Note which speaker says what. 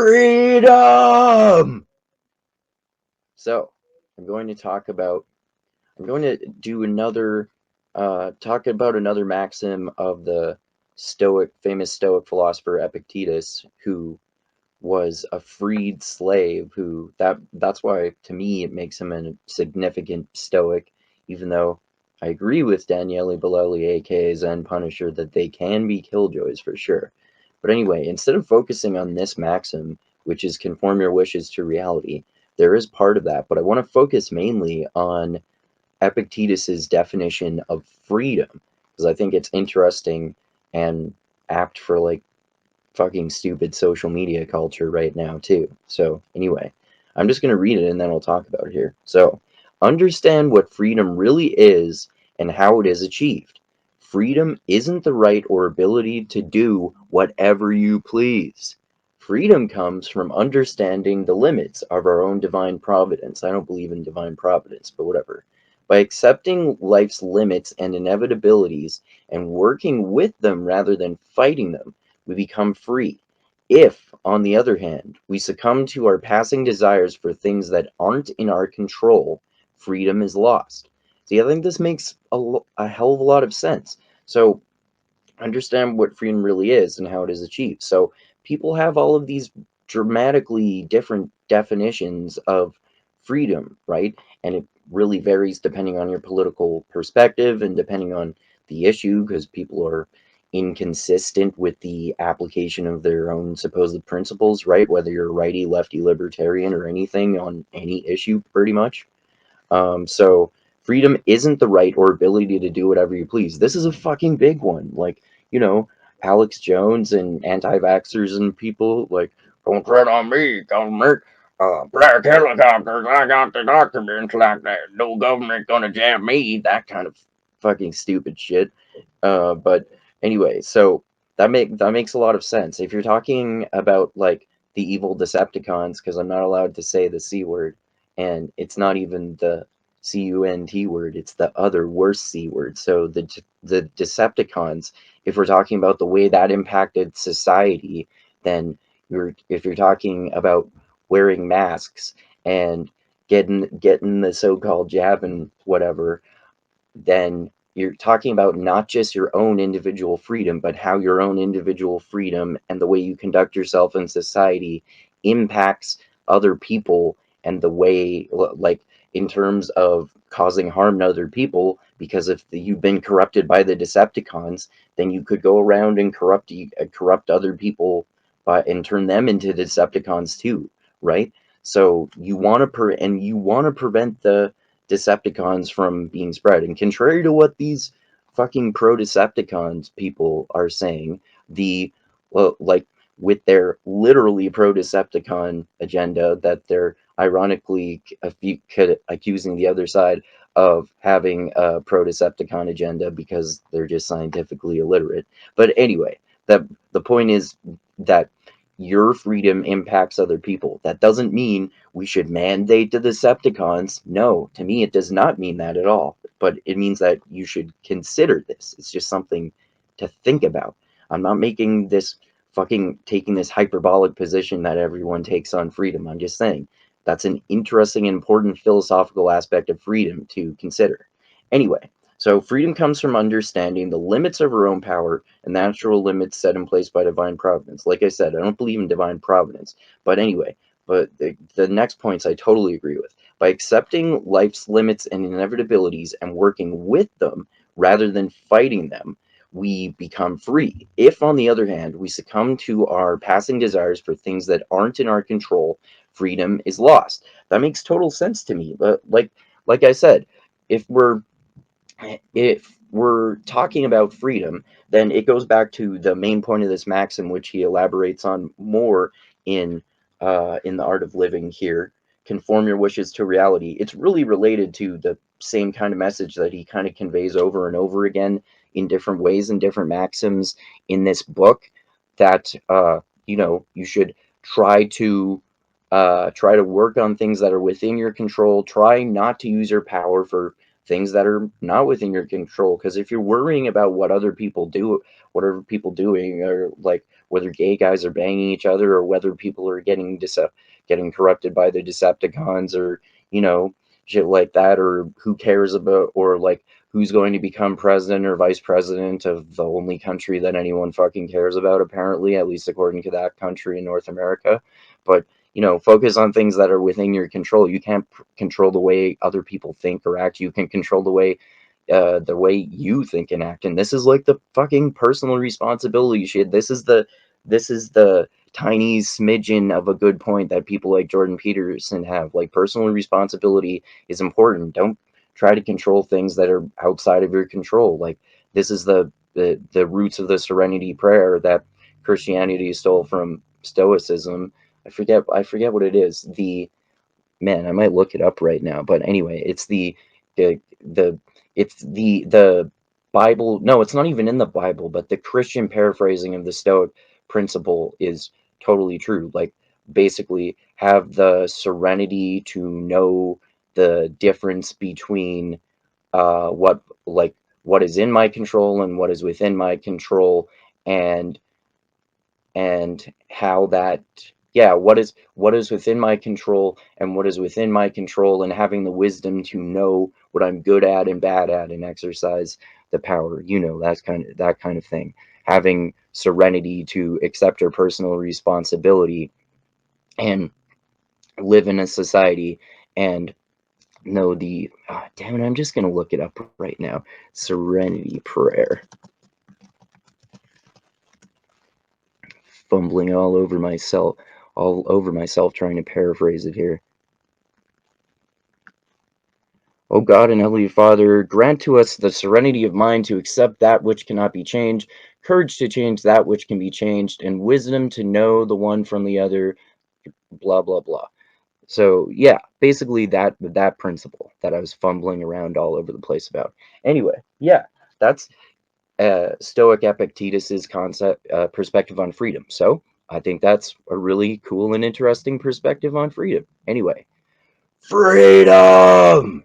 Speaker 1: freedom. So, I'm going to talk about, I'm going to do another, talk about another maxim of the famous Stoic philosopher Epictetus, who was a freed slave. That's why, to me, it makes him a significant Stoic, even though I agree with Daniele Bolelli, aka Zen Punisher, that they can be killjoys for sure. But anyway, instead of focusing on this maxim, which is conform your wishes to reality, there is part of that, but I want to focus mainly on Epictetus's definition of freedom, because I think it's interesting and apt for like fucking stupid social media culture right now too. So anyway, I'm just going to read it and then we'll talk about it here. So, understand what freedom really is and how it is achieved. Freedom isn't the right or ability to do whatever you please. Freedom comes from understanding the limits of our own divine providence. I don't believe in divine providence, but whatever. By accepting life's limits and inevitabilities and working with them rather than fighting them, we become free. If, on the other hand, we succumb to our passing desires for things that aren't in our control, freedom is lost. See, I think this makes a hell of a lot of sense. So, understand what freedom really is and how it is achieved. So, people have all of these dramatically different definitions of freedom, right? And it really varies depending on your political perspective and depending on the issue, because people are inconsistent with the application of their own supposed principles, right? Whether you're righty, lefty, libertarian, or anything on any issue, pretty much. So freedom isn't the right or ability to do whatever you please. This is a fucking big one. Like, you know, Alex Jones and anti-vaxxers and people like, don't tread on me, government. Black helicopters, I got the documents like that. No government gonna jam me. That kind of fucking stupid shit. But anyway, so that makes a lot of sense. If you're talking about like the evil Decepticons, because I'm not allowed to say the C word, and it's not even the CUNT word, it's the other worse C word. So the Decepticons, if we're talking about the way that impacted society, then if you're talking about wearing masks and getting the so-called jab and whatever, then you're talking about not just your own individual freedom, but how your own individual freedom and the way you conduct yourself in society impacts other people, and the way, like, in terms of causing harm to other people. Because if you've been corrupted by the Decepticons, then you could go around and corrupt other people, and turn them into Decepticons too, right? So you want to prevent the Decepticons from being spread. And contrary to what these fucking pro Decepticons people are saying, the well, like with their literally pro Decepticon agenda, that they're ironically accusing the other side of having a pro Decepticon agenda because they're just scientifically illiterate. But anyway, the point is that your freedom impacts other people. That doesn't mean we should mandate the Decepticons. No, to me, it does not mean that at all. But it means that you should consider this. It's just something to think about. I'm not making this fucking taking this hyperbolic position that everyone takes on freedom. I'm just saying that's an interesting and important philosophical aspect of freedom to consider. Anyway, so freedom comes from understanding the limits of our own power and natural limits set in place by divine providence. Like I said, I don't believe in divine providence. But anyway, the next points I totally agree with. By accepting life's limits and inevitabilities and working with them rather than fighting them, we become free. If, on the other hand, we succumb to our passing desires for things that aren't in our control, freedom is lost. That makes total sense to me. But like I said, if we're talking about freedom, then it goes back to the main point of this maxim, which he elaborates on more in the Art of Living here. Conform your wishes to reality. It's really related to the same kind of message that he kind of conveys over and over again in different ways and different maxims in this book. That you should try to work on things that are within your control. Try not to use your power for things that are not within your control. Because if you're worrying about what other people do, what are people doing, or like whether gay guys are banging each other, or whether people are getting corrupted by the Decepticons, or shit like that, or who cares about, or like who's going to become president or vice president of the only country that anyone fucking cares about, apparently, at least according to that country in North America. But focus on things that are within your control. You can't control the way other people think or act. You can control the way you think and act. And this is like the fucking personal responsibility shit. This is the tiny smidgen of a good point that people like Jordan Peterson have. Like, personal responsibility is important. Don't try to control things that are outside of your control. Like, this is the roots of the serenity prayer that Christianity stole from Stoicism. I forget what it is. Man, I might look it up right now. But anyway, the it's the Bible. No, it's not even in the Bible, but the Christian paraphrasing of the Stoic principle is totally true. Like, basically, have the serenity to know the difference between what is in my control and what is within my control, and how that, yeah, what is within my control and what is within my control, and having the wisdom to know what I'm good at and bad at, and exercise the power, that kind of thing. Having serenity to accept your personal responsibility and live in a society, and know damn it, I'm just gonna look it up right now. Serenity prayer. Fumbling all over myself trying to paraphrase it here. O God and Heavenly Father, grant to us the serenity of mind to accept that which cannot be changed, courage to change that which can be changed, and wisdom to know the one from the other, blah, blah, blah. So, yeah, basically that principle that I was fumbling around all over the place about. Anyway, yeah, that's Stoic Epictetus's perspective on freedom. So, I think that's a really cool and interesting perspective on freedom. Anyway, freedom!